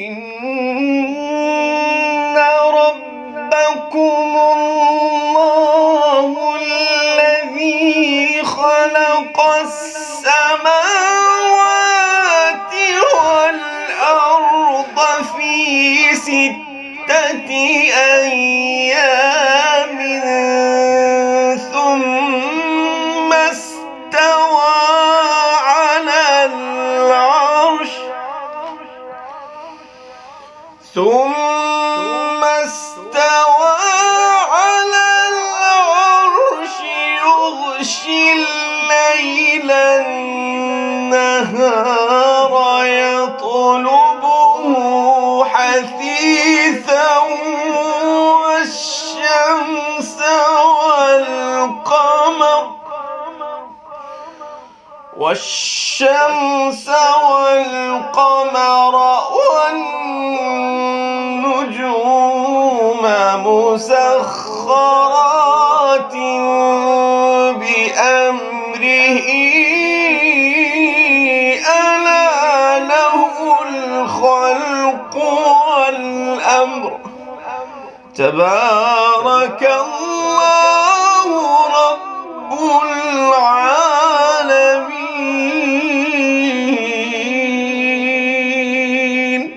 إن ربكم الله الذي خلق السماوات والأرض في 6 أيام ثم استوى على العرش يغشي الليل النهار يطلبه حثيثا والشمس والقمر والنجوم مسخرات بأمره ألا له الخلق والأمر تبارك الله